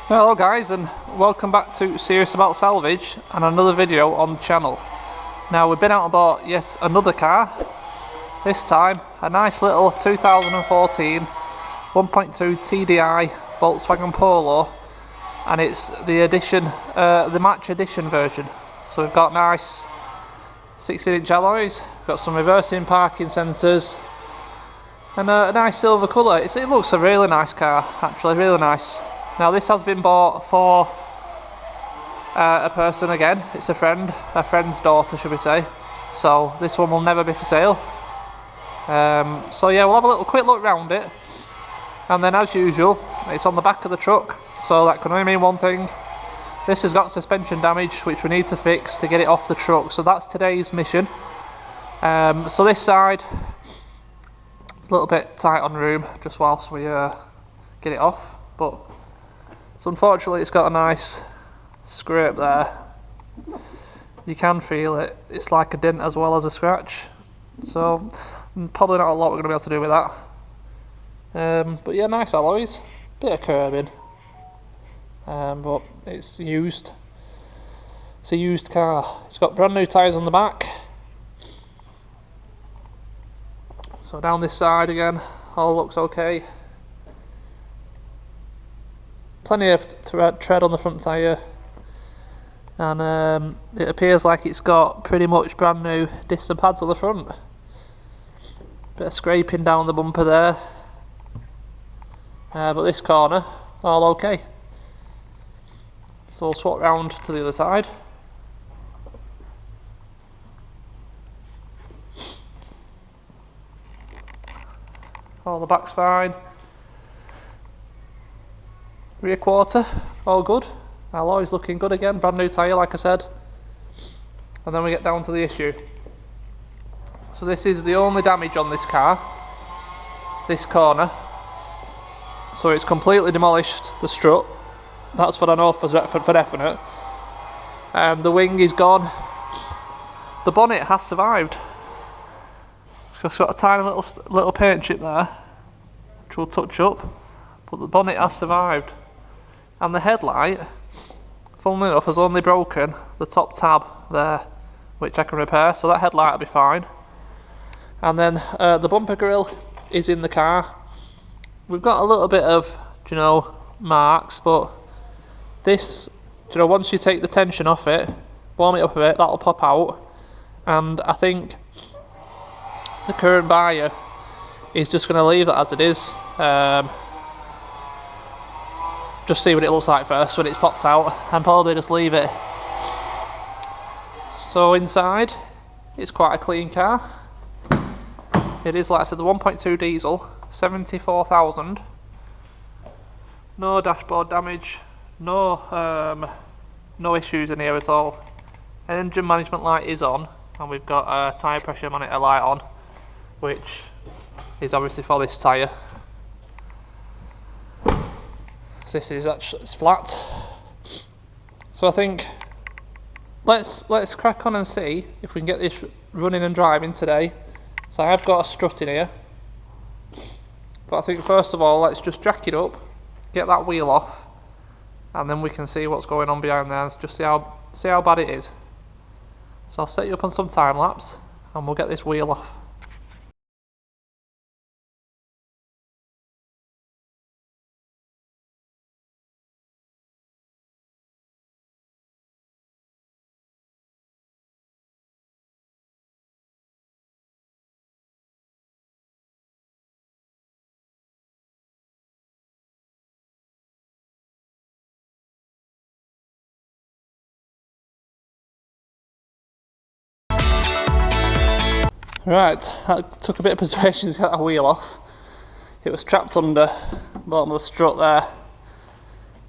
Hello guys, and welcome back to Serious About Salvage and another video on the channel. Now we've been out and bought yet another car. This time a nice little 2014 1.2 TDI Volkswagen Polo, and it's the match edition version. So we've got nice 16-inch alloys, got some reversing parking sensors, and a nice silver colour. It looks a really nice car, actually, really nice. Now this has been bought for a person again. It's a friend's daughter, should we say. So this one will never be for sale. So yeah, we'll have a quick look round it, and then as usual, it's on the back of the truck, so that can only mean one thing. This has got suspension damage which we need to fix to get it off the truck, so that's today's mission. So this side, it's a little bit tight on room just whilst we get it off, but so unfortunately it's got a nice scrape there. You can feel it. It's like a dent as well as a scratch. So probably not a lot we're going to be able to do with that. But yeah, nice alloys. Bit of curbing. But it's used. It's a used car. It's got brand new tyres on the back. So down this side again, all looks okay. Plenty of tread on the front tyre, and it appears like it's got pretty much brand new discs and pads on the front. Bit of scraping down the bumper there, but this corner all okay. So we'll swap round to the other side. All the back's fine. Rear quarter, all good. Alloys looking good again, brand new tyre like I said. And then we get down to the issue. So this is the only damage on this car, this corner. So it's completely demolished the strut. That's what I know for definite. The wing is gone. The bonnet has survived. It's got a tiny little paint chip there, which we'll touch up. But the bonnet has survived. And the headlight, funnily enough, has only broken the top tab there, which I can repair, so that headlight will be fine. And then the bumper grille is in the car. We've got a little bit of, marks, but this, once you take the tension off it, warm it up a bit, that'll pop out. And I think the current buyer is just going to leave that as it is. Just see what it looks like first when it's popped out, and probably just leave it. So inside, it's quite a clean car. It is, like I said, the 1.2 diesel, 74,000. No dashboard damage, no issues in here at all. Engine management light is on, and we've got a tyre pressure monitor light on, which is obviously for this tyre. This is actually, it's flat. So I think let's crack on and see if we can get this running and driving today. So I have got a strut in here, but I think first of all let's just jack it up, get that wheel off, and then we can see what's going on behind there and just see how bad it is. So I'll set you up on some time lapse and we'll get this wheel off. Right, that took a bit of persuasion to get that wheel off. It was trapped under the bottom of the strut there.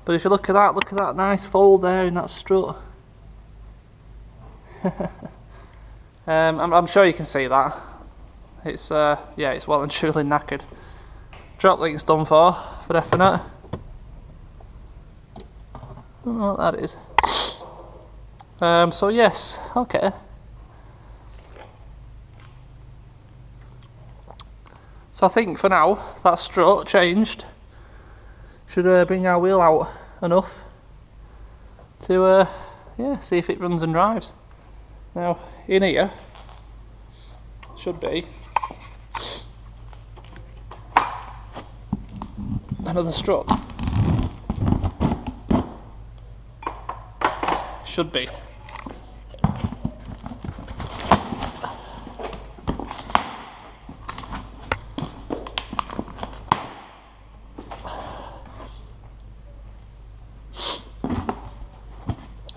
But if you look at that nice fold there in that strut. I'm sure you can see that. It's yeah, it's well and truly knackered. Drop link's done for definite. I don't know what that is. So yes, okay. So I think for now that strut changed should bring our wheel out enough to yeah, see if it runs and drives. Now in here should be another strut. Should be.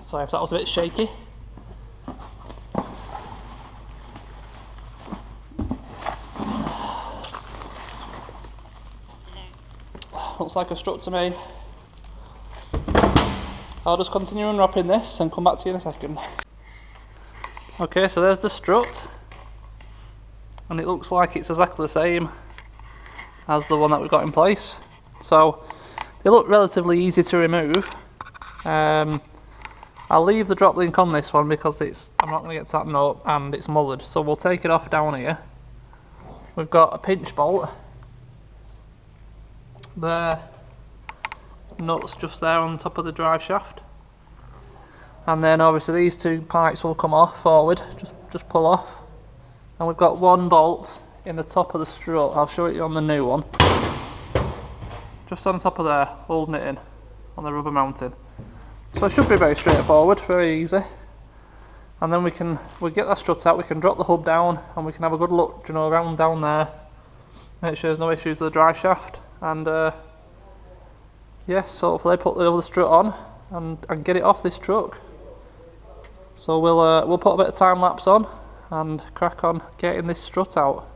Sorry if that was a bit shaky. Looks like a strut to me. I'll just continue unwrapping this and come back to you in a second. Okay, so there's the strut, and it looks like it's exactly the same as the one that we've got in place. So they look relatively easy to remove. I'll leave the drop link on this one because I'm not going to get to that nut and it's mullered, so we'll take it off down here. We've got a pinch bolt there, nuts just there on top of the drive shaft, and then obviously these two pipes will come off forward, just pull off, and we've got one bolt in the top of the strut. I'll show it you on the new one, just on top of there, holding it in on the rubber mounting. So it should be very straightforward, very easy. And then we'll get that strut out, we can drop the hub down and we can have a good look, you know, around down there. Make sure there's no issues with the drive shaft. And yes, hopefully put the other strut on and get it off this truck. So we'll put a bit of time lapse on and crack on getting this strut out.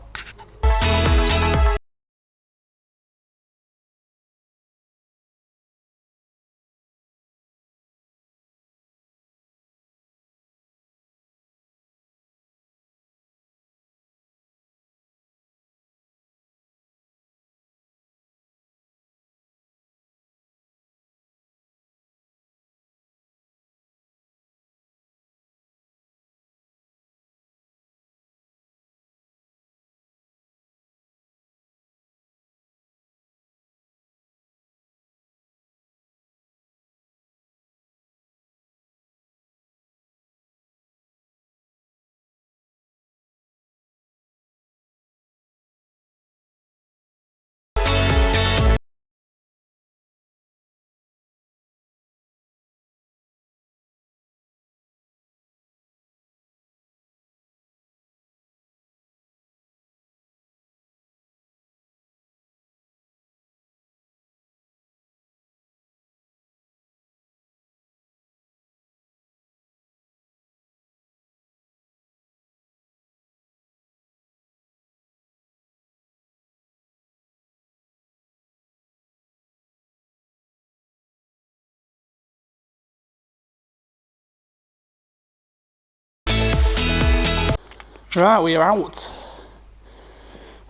Right, we are out.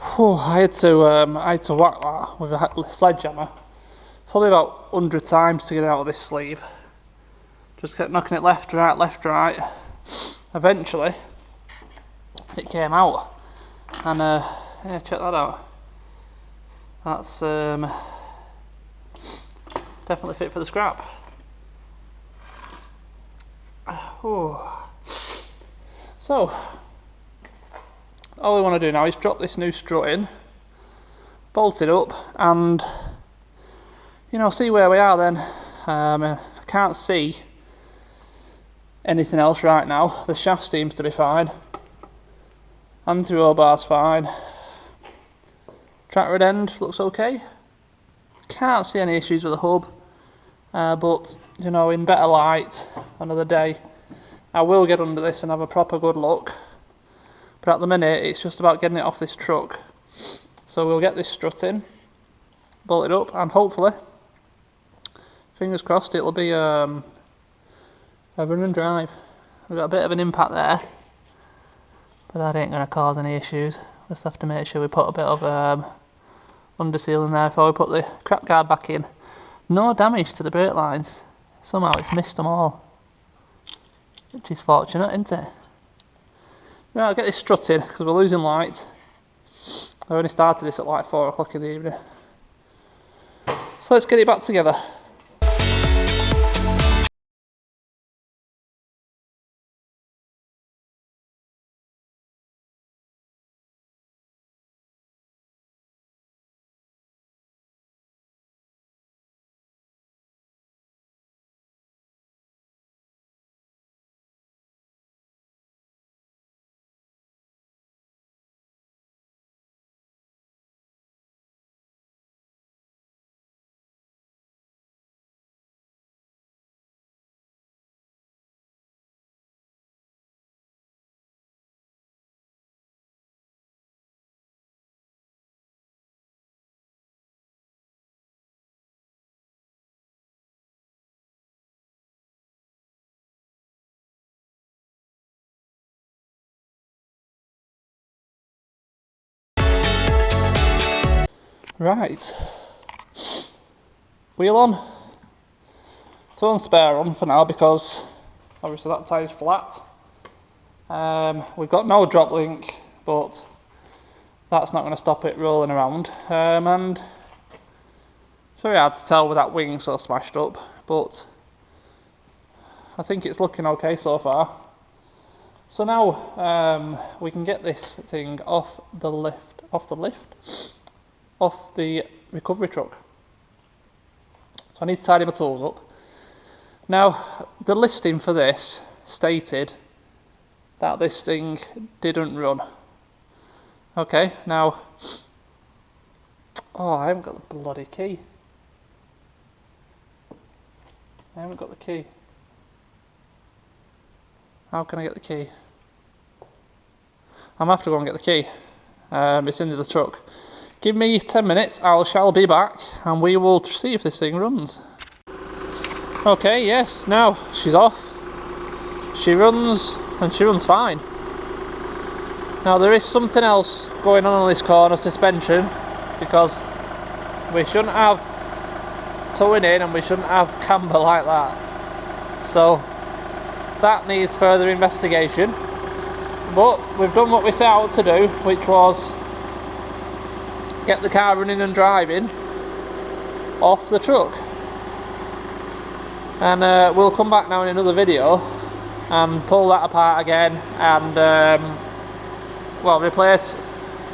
Whew, I had to whack that with a sledgehammer probably about 100 times to get it out of this sleeve. Just kept knocking it left, right. Eventually, it came out, and yeah, check that out. That's definitely fit for the scrap. So, all we want to do now is drop this new strut in, bolt it up, and you know, see where we are then. I can't see anything else right now. The shaft seems to be fine, anti-roll bar's fine, track rod end looks okay. Can't see any issues with the hub, but you know, in better light another day I will get under this and have a proper good look. But at the minute it's just about getting it off this truck. So we'll get this strut in, bolt it up, and hopefully, fingers crossed, it'll be a run and drive. We've got a bit of an impact there, but that ain't going to cause any issues. Just have to make sure we put a bit of underseal in there before we put the crap guard back in. No damage to the brake lines. Somehow it's missed them all, which is fortunate, isn't it? Right, I'll get this strut in because we're losing light. I only started this at like 4 o'clock in the evening. So let's get it back together. Right, wheel on. Throwing spare on for now because obviously that tyre's flat. We've got no drop link, but that's not going to stop it rolling around. And it's very hard to tell with that wing so smashed up, but I think it's looking okay so far. So now we can get this thing off the recovery truck. So I need to tidy my tools up. Now, the listing for this stated that this thing didn't run. Okay, now, oh, I haven't got the bloody key. I haven't got the key. How can I get the key? I'm gonna have to go and get the key. It's in the truck. Give me 10 minutes, I shall be back, and we will see if this thing runs. Okay, yes, now she's off. She runs, and she runs fine. Now there is something else going on this corner suspension, because we shouldn't have towing in and we shouldn't have camber like that. So that needs further investigation. But we've done what we set out to do, which was get the car running and driving off the truck. And we'll come back now in another video and pull that apart again and well, replace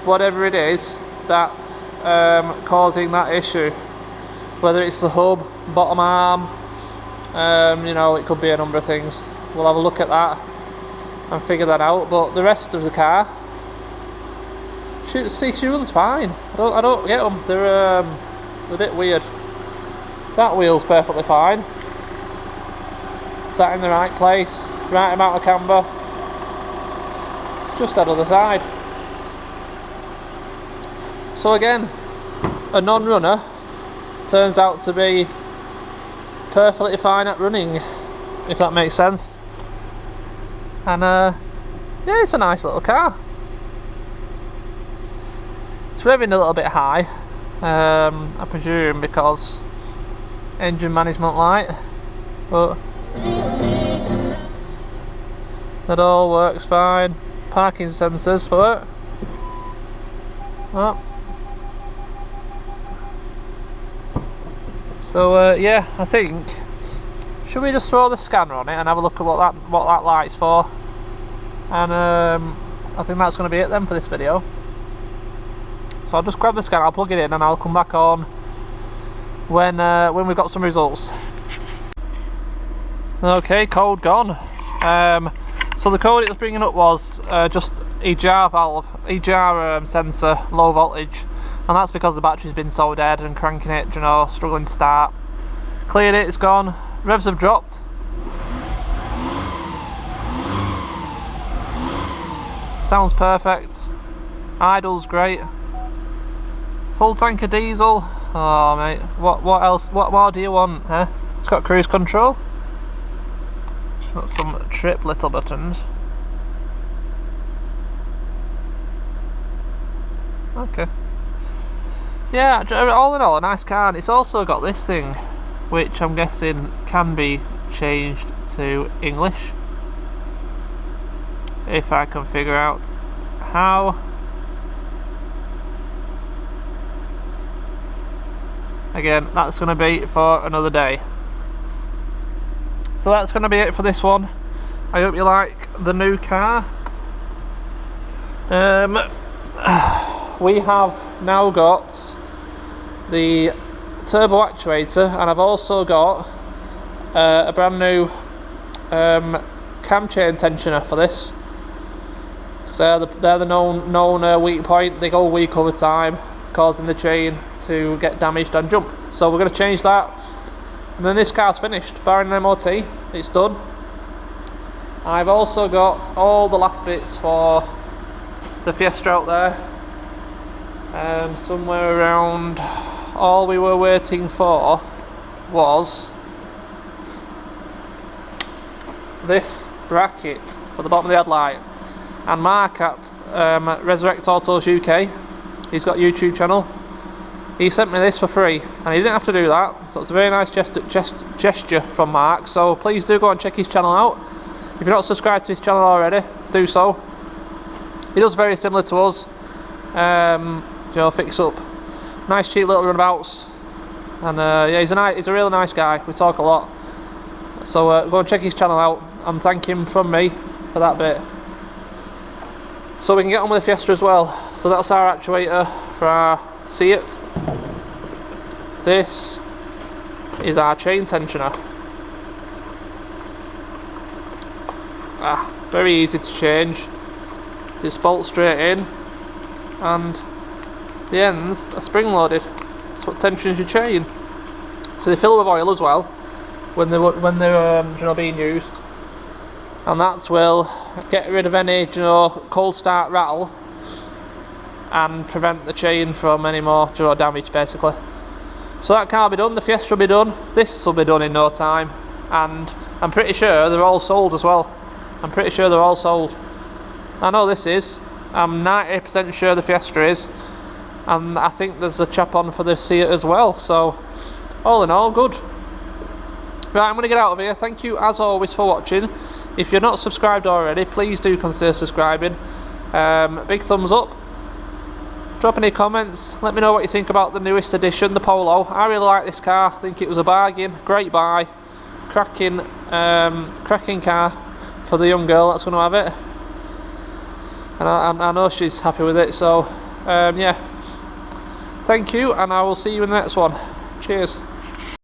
whatever it is that's causing that issue. Whether it's the hub, bottom arm, you know, it could be a number of things. We'll have a look at that and figure that out. But the rest of the car, she runs fine. I don't get them. They're a bit weird. That wheel's perfectly fine. Sat in the right place, right amount of camber. It's just that other side. So again, a non-runner turns out to be perfectly fine at running, if that makes sense. And yeah, it's a nice little car. It's revving a little bit high, I presume because engine management light, but that all works fine. Parking sensors for it. Oh. So yeah, I think, should we just throw the scanner on it and have a look at what that light's for? And I think that's going to be it then for this video. So I'll just grab the scanner, I'll plug it in, and I'll come back on when we've got some results. Okay, code gone. So the code it was bringing up was just EGR valve, EGR sensor, low voltage, and that's because the battery's been so dead and cranking it, you know, struggling to start. Cleared it, it's gone. Revs have dropped. Sounds perfect. Idle's great. Full tank of diesel. Oh mate, what else? What more do you want? Huh? It's got cruise control. Got some trip little buttons. Okay. Yeah, all in all, a nice car. And it's also got this thing, which I'm guessing can be changed to English, if I can figure out how. Again, that's going to be for another day. So that's going to be it for this one. I hope you like the new car. We have now got the turbo actuator, and I've also got a brand new cam chain tensioner for this, because they're the known weak point. They go weak over time, causing the chain to get damaged and jump. So we're going to change that, and then this car's finished, barring an MOT, it's done. I've also got all the last bits for the Fiesta out there. Somewhere around, all we were waiting for was this bracket for the bottom of the headlight. And Mark at Resurrect Autos UK, he's got a YouTube channel, he sent me this for free, and he didn't have to do that, so it's a very nice gesture from Mark. So please do go and check his channel out. If you're not subscribed to his channel already, do so. He does very similar to us, you know, fix up nice cheap little runabouts, and yeah, he's a really nice guy. We talk a lot, so go and check his channel out and thank him from me for that bit. So we can get on with the Fiesta as well. So that's our actuator for our Seat. This is our chain tensioner. Very easy to change. Just bolt straight in, and the ends are spring loaded. That's what tensions your chain. So they fill with oil as well when they're you know, being used, and that will get rid of any, you know, cold start rattle and prevent the chain from any more, you know, damage basically. So that can't be done. The Fiesta will be done. This will be done in no time, and I'm pretty sure they're all sold as well. I'm pretty sure they're all sold. I know this is. I'm 90% sure the Fiesta is, and I think there's a chap on for the Seat as well. So all in all, good. Right, I'm going to get out of here. Thank you as always for watching. If you're not subscribed already, please do consider subscribing. Big thumbs up. Drop any comments. Let me know what you think about the newest edition, the Polo. I really like this car. I think it was a bargain. Great buy. Cracking car for the young girl that's going to have it. And I know she's happy with it. So yeah. Thank you, and I will see you in the next one. Cheers.